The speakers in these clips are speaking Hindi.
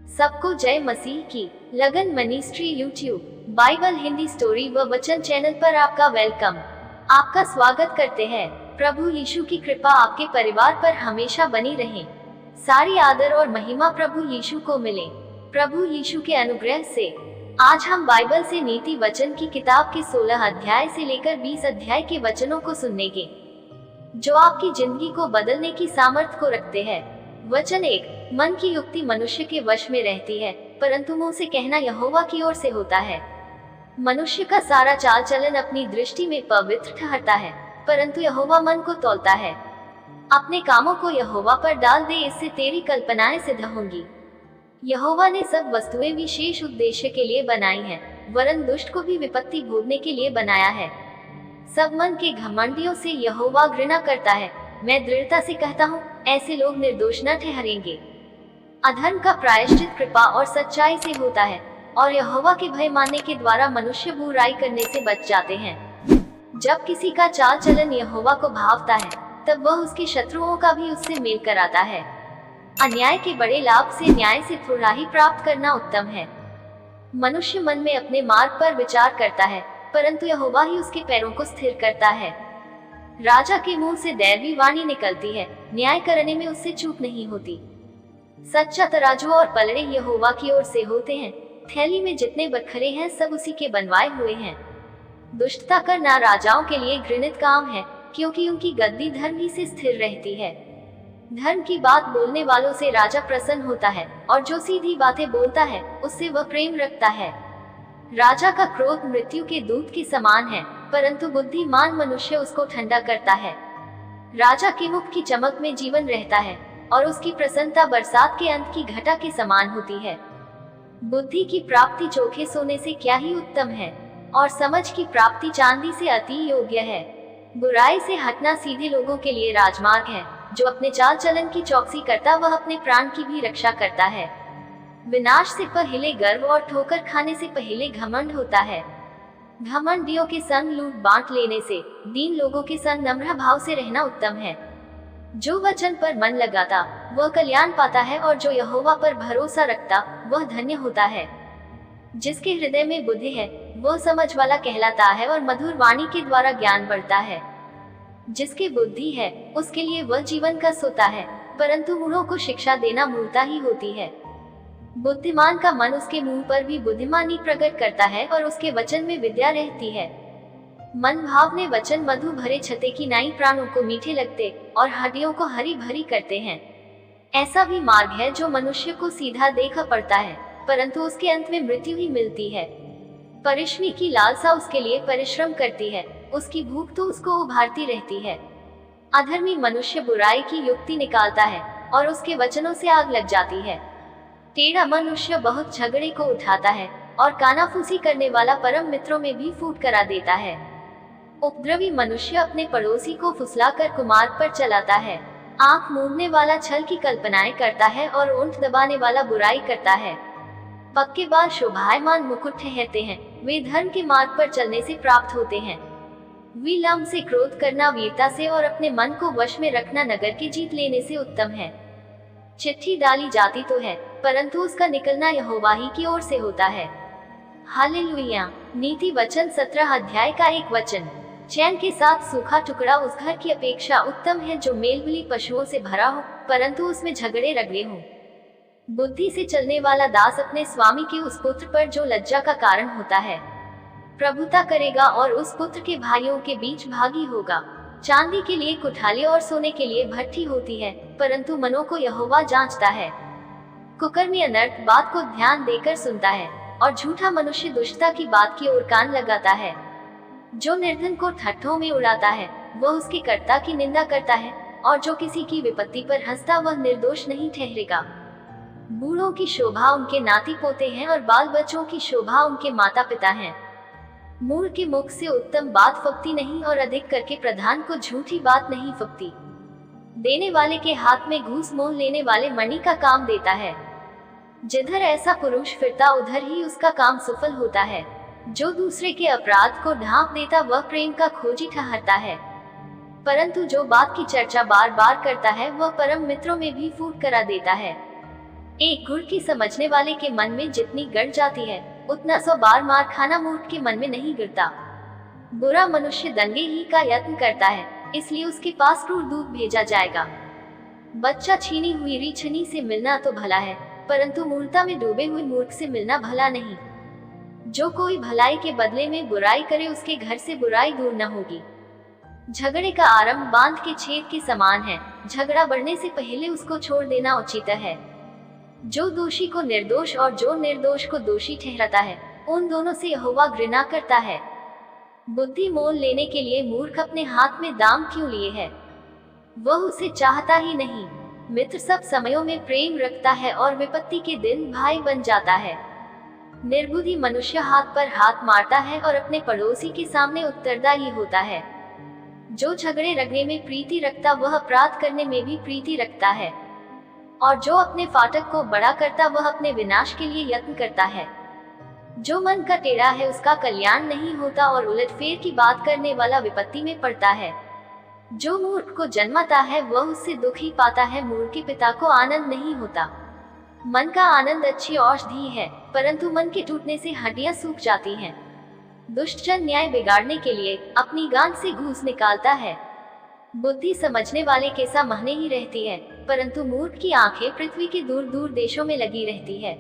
सबको जय मसीह की। लगन ministry YouTube Bible Hindi story व वचन चैनल पर आपका वेलकम। आपका स्वागत करते हैं। प्रभु यीशु की कृपा आपके परिवार पर हमेशा बनी रहे। सारी आदर और महिमा प्रभु यीशु को मिले। प्रभु यीशु के अनुग्रह से आज हम बाइबल से नीति वचन की किताब के 16 अध्याय से लेकर 20 अध्याय के वचनों को सुनेंगे, जो आपकी जिंदगी को बदलने की सामर्थ को रखते हैं। वचन 1। मन की युक्ति मनुष्य के वश में रहती है, परंतु मुंह से कहना यहोवा की ओर से होता है। मनुष्य का सारा चाल चलन अपनी दृष्टि में पवित्र ठहरता है, परंतु यहोवा मन को तौलता है। अपने कामों को यहोवा पर डाल दे, इससे तेरी कल्पनाएं सिद्ध होंगी। यहोवा ने सब वस्तुएं विशेष उद्देश्य के लिए बनाई हैं, वरन दुष्ट को भी विपत्ति भोगने के लिए बनाया है। सब मन के घमंडियों से यहोवा घृणा करता है। मैं दृढ़ता से कहता हूँ, ऐसे लोग निर्दोष न ठहरेंगे। अधर्म का प्रायश्चित कृपा और सच्चाई से होता है, और यहोवा के भय मानने के द्वारा मनुष्य बुराई करने से बच जाते हैं। जब किसी का चाल चलन यहोवा को भावता है, तब वह उसके शत्रुओं का भी उससे मेल कराता है। अन्याय के बड़े लाभ से न्याय से थोड़ा ही प्राप्त करना उत्तम है। मनुष्य मन में अपने मार्ग पर विचार करता है, परंतु यहोवा ही उसके पैरों को स्थिर करता है। राजा के मुंह से दैवी वाणी निकलती है, न्याय करने में उससे चूक नहीं होती। सच्चा तराजू और पलड़े यहोवा की ओर से होते हैं। थैली में जितने बटखरे हैं, सब उसी के बनवाए हुए हैं। दुष्टता करना राजाओं के लिए घृणित काम है, क्योंकि उनकी गद्दी धर्म ही से स्थिर रहती है। धर्म की बात बोलने वालों से राजा प्रसन्न होता है, और जो सीधी बातें बोलता है, उससे वह प्रेम रखता है। राजा का क्रोध मृत्यु के दूत के समान है, परंतु बुद्धिमान मनुष्य उसको ठंडा करता है। राजा के मुख की चमक में जीवन रहता है, और उसकी प्रसन्नता बरसात के अंत की घटा के समान होती है। बुद्धि की प्राप्ति चोखे सोने से क्या ही उत्तम है, और समझ की प्राप्ति चांदी से अति योग्य है। बुराई से हटना सीधे लोगों के लिए राजमार्ग है। जो अपने चाल चलन की चौकसी करता, वह अपने प्राण की भी रक्षा करता है। विनाश से पहले गर्व और ठोकर खाने से पहले घमंड होता है। घमंडियों के संग लूट बांट लेने से दीन लोगों के संग नम्र भाव से रहना उत्तम है। जो वचन पर मन लगाता, वह कल्याण पाता है, और जो यहोवा पर भरोसा रखता, वह धन्य होता है। जिसके हृदय में बुद्धि है, वह समझ वाला कहलाता है, और मधुर वाणी के द्वारा ज्ञान बढ़ता है। जिसकी बुद्धि है, उसके लिए वह जीवन का सोता है, परंतु मूढ़ों को शिक्षा देना मूर्खता ही होती है। बुद्धिमान का मन उसके मुंह पर भी बुद्धिमानी प्रकट करता है, और उसके वचन में विद्या रहती है। मन भावने वचन मधु भरे छते की नाई प्राणों को मीठे लगते, और हड्डियों को हरी भरी करते हैं। ऐसा भी मार्ग है जो मनुष्य को सीधा देखा पड़ता है, परंतु उसके अंत में मृत्यु ही मिलती है। परिश्रमी की लालसा उसके लिए परिश्रम करती है, उसकी भूख तो उसको उभारती रहती है। अधर्मी मनुष्य बुराई की युक्ति निकालता है, और उसके वचनों से आग लग जाती है। टेढ़ा मनुष्य बहुत झगड़े को उठाता है, और कानाफूसी करने वाला परम मित्रों में भी फूट करा देता है। उपद्रवी मनुष्य अपने पड़ोसी को फुसलाकर कुमार्ग पर चलाता है। आंख मूंदने वाला छल की कल्पनाएं करता है, और ऊंट दबाने वाला बुराई करता है। पक्के बाल शोभायमान मुकुट ठहरते हैं, वे धर्म के मार्ग पर चलने से प्राप्त होते हैं। विलंब से क्रोध करना वीरता से, और अपने मन को वश में रखना नगर की जीत लेने से उत्तम है। चिट्ठी डाली जाती तो है, परंतु उसका निकलना यहोवा ही की ओर से होता है। हालेलुया। नीति वचन 17 अध्याय का एक वचन। चैन के साथ सूखा टुकड़ा उस घर की अपेक्षा उत्तम है जो मेलमिली पशुओं से भरा हो, परंतु उसमें झगड़े रगड़े हों। बुद्धि से चलने वाला दास अपने स्वामी के उस पुत्र पर जो लज्जा का कारण होता है, प्रभुता करेगा, और उस पुत्र के भाइयों के बीच भागी होगा। चांदी के लिए कुठाले और सोने के लिए भट्ठी होती है, परंतु मनों को यहोवा जांचता है। कुकर्मी अनर्थ बात को ध्यान देकर सुनता है, और झूठा मनुष्य दुष्टता की बात की ओर कान लगाता है। जो निर्धन को ठट्ठों में उड़ाता है, वह उसके कर्ता की निंदा करता है, और जो किसी की विपत्ति पर हंसता, वह निर्दोष नहीं ठहरेगा। बूढ़ों की शोभा उनके नाती पोते हैं, और बाल बच्चों की शोभा उनके माता पिता हैं। मूढ़ के मुख से उत्तम बात फबती नहीं, और अधिक करके प्रधान को झूठी बात नहीं फबती। देने वाले के हाथ में घूस मोह लेने वाले मणि का काम देता है। जिधर ऐसा पुरुष फिरता, उधर ही उसका काम सफल होता है। जो दूसरे के अपराध को ढांप देता, वह प्रेम का खोजी ठहरता है, परंतु जो बात की चर्चा बार बार करता है, वह परम मित्रों में भी फूट करा देता है। एक गुड़ की समझने वाले के मन में जितनी गड़ जाती है, उतना 100 बार मार खाना मूर्ख के मन में नहीं गिरता। बुरा मनुष्य दंगे ही का यत्न करता है, इसलिए उसके पास क्रूर दूत भेजा जाएगा। बच्चा छीनी हुई रीछनी से मिलना तो भला है, परंतु मूर्खता में डूबे हुए मूर्ख से मिलना भला नहीं। जो कोई भलाई के बदले में बुराई करे, उसके घर से बुराई दूर न होगी। झगड़े का आरंभ बांध के छेद के समान है, झगड़ा बढ़ने से पहले उसको छोड़ देना उचित है। जो दोषी को निर्दोष और जो निर्दोष को दोषी ठहराता है, उन दोनों से यहोवा घृणा करता है। बुद्धि मोल लेने के लिए मूर्ख अपने हाथ में दाम क्यों लिए है? वह उसे चाहता ही नहीं। मित्र सब समयों में प्रेम रखता है और विपत्ति के दिन भाई बन जाता है। निर्बुद्धि मनुष्य हाथ पर हाथ मारता है और अपने पड़ोसी के सामने उत्तरदायी होता है। जो झगड़े रगड़े में प्रीति रखता, वह अपराध करने में भी प्रीति रखता है। और जो अपने फाटक को बड़ा करता, वह अपने विनाश के लिए यत्न करता है। जो मन का टेढ़ा है, उसका कल्याण नहीं होता, और उलटफेर की बात करने वाला विपत्ति में पड़ता है। जो मूर्ख को जन्माता है, वह उससे दुख ही पाता है, मूर्ख के पिता को आनंद नहीं होता। मन का आनंद अच्छी औषधि है, परंतु मन के टूटने से हड्डियां सूख जाती हैं। दुष्टजन न्याय बिगाड़ने के लिए अपनी गांठ से घूस निकालता है। बुद्धि समझने वाले के सा महने ही रहती है, परंतु मूर्ख की आंखें पृथ्वी के दूर दूर देशों में लगी रहती है।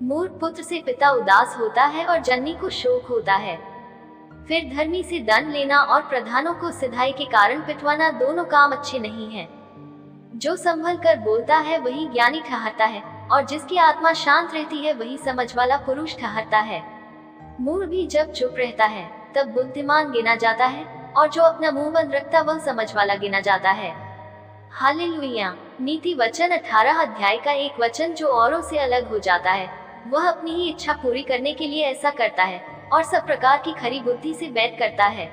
मूर्ख पुत्र से पिता उदास होता है और जननी को शोक होता है। फिर धर्मी से दंड लेना और प्रधानों को सिधाई के कारण पिटवाना, दोनों काम अच्छे नहीं हैं। जो संभल कर बोलता है वही ज्ञानी ठहरता है, और जिसकी आत्मा शांत रहती है वही समझ वाला पुरुष ठहरता है। मूर्ख भी जब चुप रहता है तब बुद्धिमान गिना जाता है, और जो अपना मुंह बंद रखता वह समझ वाला गिना जाता है। हालेलुया। नीति वचन 18 अध्याय का एक वचन जो औरों से अलग हो जाता है, वह अपनी ही इच्छा पूरी करने के लिए ऐसा करता है और सब प्रकार की खरी बुद्धि से बैठ करता है।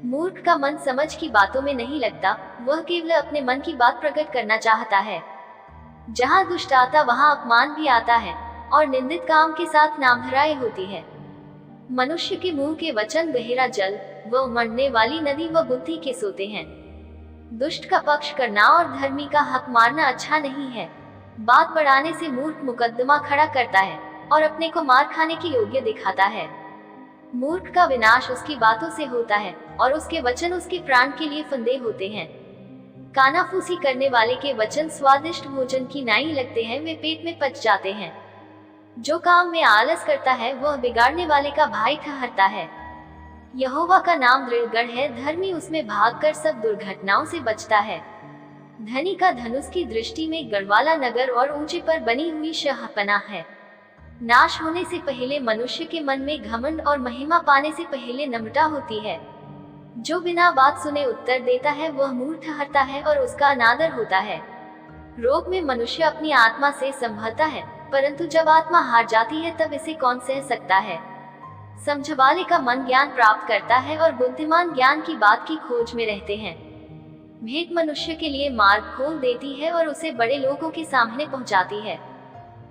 मूर्ख का मन समझ की बातों में नहीं लगता, वह केवल अपने मन की बात प्रकट करना चाहता है। जहाँ दुष्ट आता वहाँ अपमान भी आता है, और निंदित काम के साथ नामधराई होती है। मनुष्य के मुंह के वचन गहरा जल, वह उमड़ने वाली नदी व बुद्धि के सोते हैं। दुष्ट का पक्ष करना और धर्मी का हक मारना अच्छा नहीं है। बात बढ़ाने से मूर्ख मुकदमा खड़ा करता है और अपने को मार खाने के योग्य दिखाता है। मूर्ख का विनाश उसकी बातों से होता है, और उसके वचन उसके प्राण के लिए फंदे होते हैं। कानाफूसी करने वाले के वचन स्वादिष्ट भोजन की नाई लगते हैं, वे पेट में पच जाते हैं। जो काम में आलस करता है, वह बिगाड़ने वाले का भाई ठहरता है। यहोवा का नाम दृढ़गढ़ है, धर्मी उसमें भागकर सब दुर्घटनाओं से बचता है। धनी का धनुष की दृष्टि में गढ़वाला नगर और ऊंचे पर बनी हुई शहपनाह है। नाश होने से पहले मनुष्य के मन में घमंड, और महिमा पाने से पहले नम्रता होती है। जो बिना बात सुने उत्तर देता है, वह मूर्ख ठहरता है और उसका अनादर होता है। रोग में मनुष्य अपनी आत्मा से संभलता है, परंतु जब आत्मा हार जाती है तब इसे कौन सह सकता है। समझवाले का मन ज्ञान प्राप्त करता है, और बुद्धिमान ज्ञान की बात की खोज में रहते हैं। भेंट मनुष्य के लिए मार्ग खोल देती है और उसे बड़े लोगों के सामने पहुंचाती है।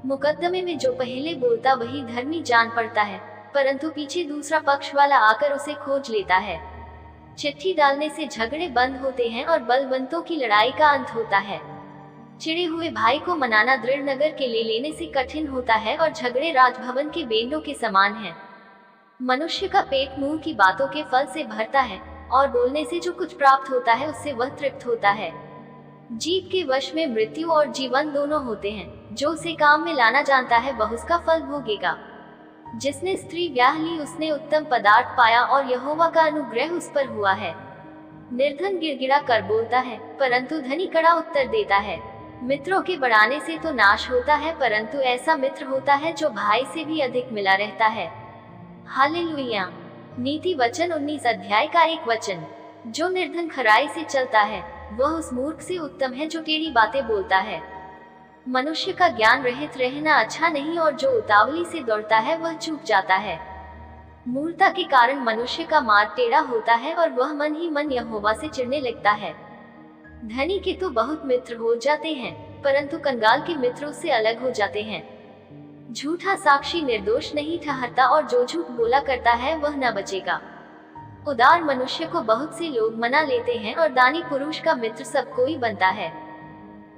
मुकदमे में जो पहले बोलता वही धर्मी जान पड़ता है, परंतु पीछे दूसरा पक्ष वाला आकर उसे खोज लेता है। चिट्ठी डालने से झगड़े बंद होते हैं और बलवंतों की लड़ाई का अंत होता है। चिड़े हुए भाई को मनाना दृढ़ नगर के लिए लेने से कठिन होता है, और झगड़े राजभवन के बेंडों के समान हैं। मनुष्य का पेट मुंह की बातों के फल से भरता है, और बोलने से जो कुछ प्राप्त होता है उससे वह तृप्त होता है। जीव के वश में मृत्यु और जीवन दोनों होते हैं। जो उसे काम में लाना जानता है वह उसका फल भोगेगा। जिसने स्त्री ब्याह ली उसने उत्तम पदार्थ पाया, और यहोवा का अनुग्रह उस पर हुआ है। निर्धन गिड़गिड़ा कर बोलता है, परंतु धनी कड़ा उत्तर देता है। मित्रों के बढ़ाने से तो नाश होता है, परंतु ऐसा मित्र होता है जो भाई से भी अधिक मिला रहता है। हालेलुया। नीति वचन 19 अध्याय का एक वचन। जो निर्धन खराई से चलता है, वह उस मूर्ख से उत्तम है जो टेढ़ी बातें बोलता है। मनुष्य का ज्ञान रहित रहना अच्छा नहीं, और जो उतावली से दौड़ता है वह चूक जाता है। मूर्खता के कारण मनुष्य का मार्ग टेढ़ा होता है, और वह मन ही मन यहोवा से चिढ़ने लगता है। धनी के तो बहुत मित्र हो जाते हैं, परंतु कंगाल के मित्र उससे अलग हो जाते हैं। झूठा साक्षी निर्दोष नहीं ठहरता, और जो झूठ बोला करता है वह न बचेगा। उदार मनुष्य को बहुत से लोग मना लेते हैं, और दानी पुरुष का मित्र सब कोई बनता है।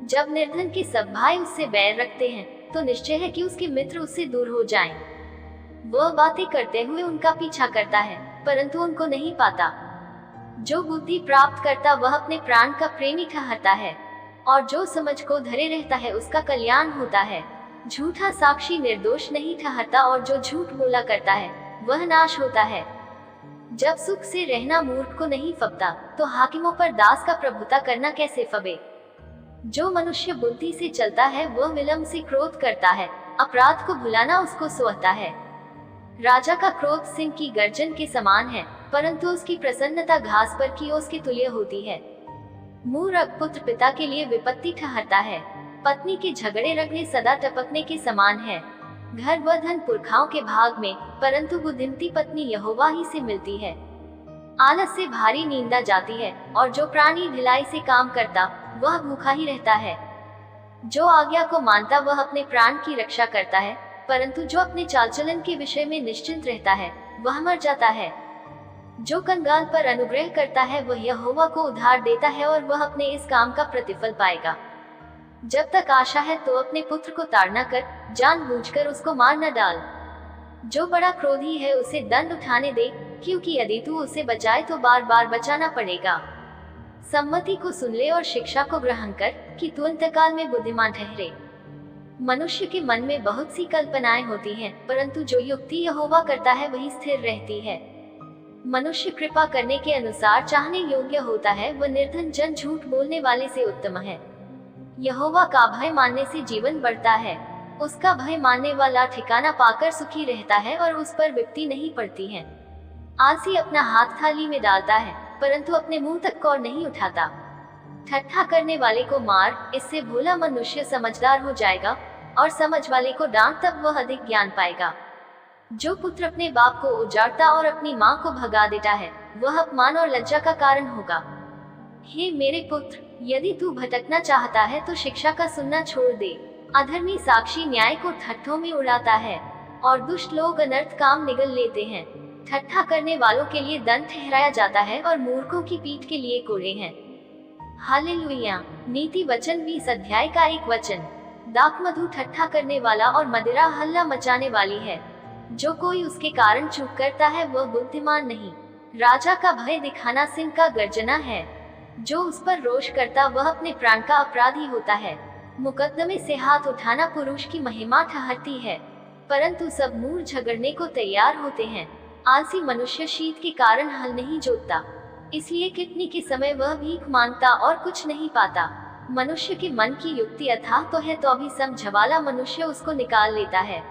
जब निर्धन के सब भाई उससे बैर रखते हैं तो निश्चय है कि उसके मित्र उससे दूर हो जाएं। वह बातें करते हुए उनका पीछा करता है परंतु उनको नहीं पाता। जो बुद्धि प्राप्त करता वह अपने प्राण का प्रेमी ठहरता है और जो समझ को धरे रहता है उसका कल्याण होता है। झूठा साक्षी निर्दोष नहीं ठहरता और जो झूठ बोला करता है वह नाश होता है। जब सुख से रहना मूर्ख को नहीं फबता तो हाकिमों पर दास का प्रभुता करना कैसे फबे। जो मनुष्य बुद्धि से चलता है वह विलंब से क्रोध करता है, अपराध को भुलाना उसको सोहता है। राजा का क्रोध सिंह की गर्जन के समान है परंतु उसकी प्रसन्नता घास पर की ओस के तुल्य होती है। मूर्ख पुत्र पिता के लिए विपत्ति ठहरता है, पत्नी के झगड़े रगड़े सदा टपकने के समान है। घर व धन पुरखाओं के भाग में परंतु बुद्धिमती पत्नी यहोवा ही से मिलती है। आलस से भारी नींदा जाती है और जो प्राणी ढिलाई से काम करता वह भूखा ही रहता है। जो आज्ञा को मानता वह अपने प्राण की रक्षा करता है परंतु जो अपने चाल चलन के विषय में निश्चिंत रहता है वह मर जाता है। जो कंगाल पर अनुग्रह करता है वह यहोवा को उधार देता है और वह अपने इस काम का प्रतिफल पाएगा। जब तक आशा है तो अपने पुत्र को ताड़ना कर, जानबूझकर उसको मार न डाल। जो बड़ा क्रोधी है उसे दंड उठाने दे, क्योंकि यदि तू उसे बचाए तो बार बार बचाना पड़ेगा। सम्मति को सुन ले और शिक्षा को ग्रहण कर कि तू अंतकाल में बुद्धिमान ठहरे। मनुष्य के मन में बहुत सी कल्पनाएं होती हैं, परंतु जो युक्ति यहोवा करता है वही स्थिर रहती है। मनुष्य कृपा करने के अनुसार चाहने योग्य होता है, वह निर्धन जन झूठ बोलने वाले से उत्तम है। यहोवा का भय मानने से जीवन बढ़ता है, उसका भय मानने वाला ठिकाना पाकर सुखी रहता है और उस पर विपत्ति नहीं पड़ती है। आलसी अपना हाथ थाली में डालता है परंतु अपने मुंह तक कौर नहीं उठाता। ठट्ठा करने वाले को मार, इससे भोला मनुष्य समझदार हो जाएगा और समझ वाले को डांट, तब वह अधिक ज्ञान पाएगा। जो पुत्र अपने बाप को उजाड़ता और अपनी माँ को भगा देता है वह अपमान और लज्जा का कारण होगा। हे मेरे पुत्र, यदि तू भटकना चाहता है तो शिक्षा का सुनना छोड़ दे। अधर्मी साक्षी न्याय को ठट्ठों में उड़ाता है और दुष्ट लोग अनर्थ काम निगल लेते हैं। ठट्ठा करने वालों के लिए दंड ठहराया जाता है और मूर्खों की पीठ के लिए कोड़े हैं। हालेलुया। नीति वचन 20 अध्याय का एक वचन। दाख मधु ठट्ठा करने वाला और मदिरा हल्ला मचाने वाली है। जो कोई उसके कारण चूक करता है वह बुद्धिमान नहीं। राजा का भय दिखाना सिंह का गर्जना है। जो उस पर रोष करता वह अपने प्राण का अपराधी होता है। मुकदमे से हाथ उठाना पुरुष की महिमा ठहरती है, परंतु सब मूर्ख झगड़ने को तैयार होते हैं। आलसी मनुष्य शीत के कारण हल नहीं जोतता, इसलिए कितनी के समय वह भीख मांगता और कुछ नहीं पाता। मनुष्य के मन की युक्ति अथाह तो है तो भी समझवाला मनुष्य उसको निकाल लेता है।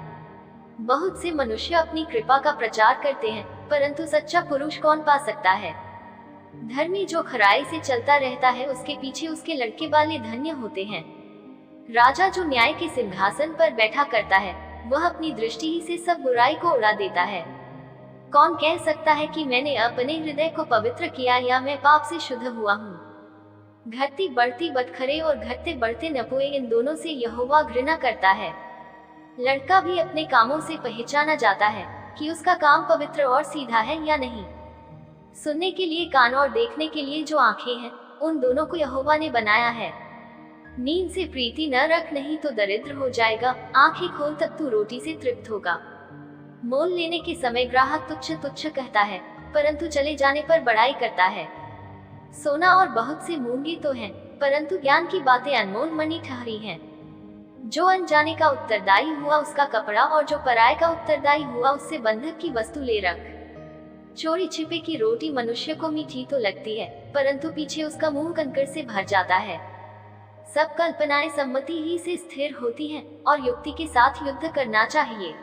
बहुत से मनुष्य अपनी कृपा का प्रचार करते हैं, परंतु सच्चा पुरुष कौन पा सकता है। धर्मी जो खराई से चलता रहता है उसके पीछे उसके लड़के वाले धन्य होते हैं। राजा जो न्याय के सिंहासन पर बैठा करता है वह अपनी दृष्टि ही से सब बुराई को उड़ा देता है। कौन कह सकता है कि मैंने अपने हृदय को पवित्र किया या मैं पाप से शुद्ध हुआ हूँ। घटती बढ़ती बटखरे और घटते बढ़ते नपुए, इन दोनों से यहोवा घृणा करता है। लड़का भी अपने कामों से पहचाना जाता है कि उसका काम पवित्र और सीधा है या नहीं। सुनने के लिए कान और देखने के लिए जो आंखें हैं, उन दोनों को यहोवा ने बनाया है। नींद से प्रीति न रख, नहीं तो दरिद्र हो जाएगा। आंखें खोल तब तू रोटी से तृप्त होगा। मोल लेने के समय ग्राहक तुच्छ तुच्छ कहता है, परंतु चले जाने पर बड़ाई करता है। सोना और बहुत से मूंगे तो हैं, परंतु ज्ञान की बातें अनमोल मणि ठहरी हैं। जो अनजाने का उत्तरदायी हुआ उसका कपड़ा, और जो पराये का उत्तरदायी हुआ उससे बंधक की वस्तु ले रख। चोरी छिपे की रोटी मनुष्य को मीठी तो लगती है, परंतु पीछे उसका मुंह कंकड़ से भर जाता है। सब कल्पनाएं सम्मति ही से स्थिर होती हैं, और युक्ति के साथ युद्ध करना चाहिए।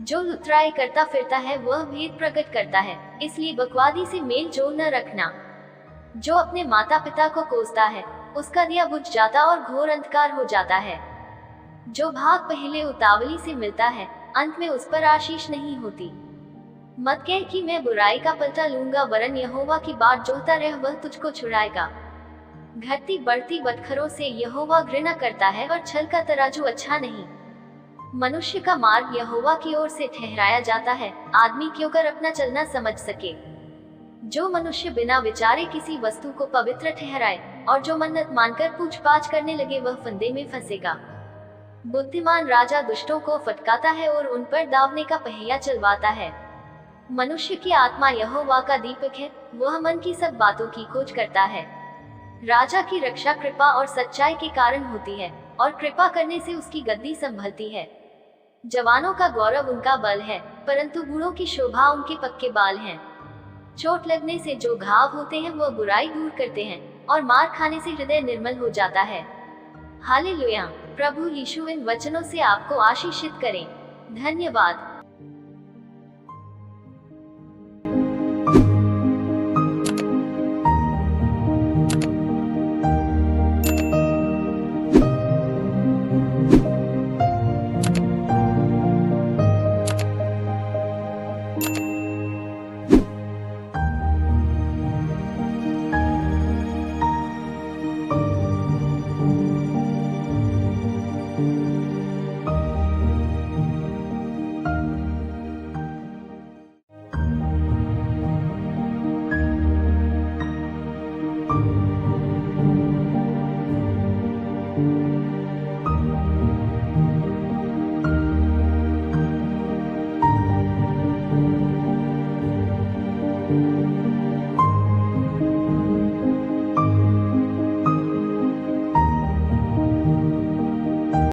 जो लुतराई करता फिरता है वह भेद प्रकट करता है, इसलिए बकवादी से मेल जोल न रखना। जो अपने माता पिता को कोसता है उसका दिया बुझ जाता और घोर अंधकार हो जाता है। जो भाग पहले उतावली से मिलता है, अंत में उस पर आशीष नहीं होती। मत कह कि मैं बुराई का पलटा लूंगा, वरन यहोवा की बाट जोहता रह, वह तुझको छुड़ाएगा। घटती बढ़ती बटखरों से यहोवा घृणा करता है, और छल का तराजू अच्छा नहीं। मनुष्य का मार्ग यहोवा की ओर से ठहराया जाता है, आदमी क्यों कर अपना चलना समझ सके। जो मनुष्य बिना विचारे किसी वस्तु को पवित्र ठहराए और जो मन्नत मानकर पूछपाछ करने लगे वह फंदे में फंसेगा। बुद्धिमान राजा दुष्टों को फटकाता है और उन पर दावने का पहिया चलवाता है। मनुष्य की आत्मा यहोवा का दीपक है, वह मन की सब बातों की खोज करता है। राजा की रक्षा कृपा और सच्चाई के कारण होती है, और कृपा करने से उसकी गद्दी संभलती है। जवानों का गौरव उनका बल है, परंतु बूढ़ों की शोभा उनके पक्के बाल हैं। चोट लगने से जो घाव होते हैं वह बुराई दूर करते हैं, और मार खाने से हृदय निर्मल हो जाता है। हालेलुया। प्रभु यीशु इन वचनों से आपको आशीषित करें। धन्यवाद।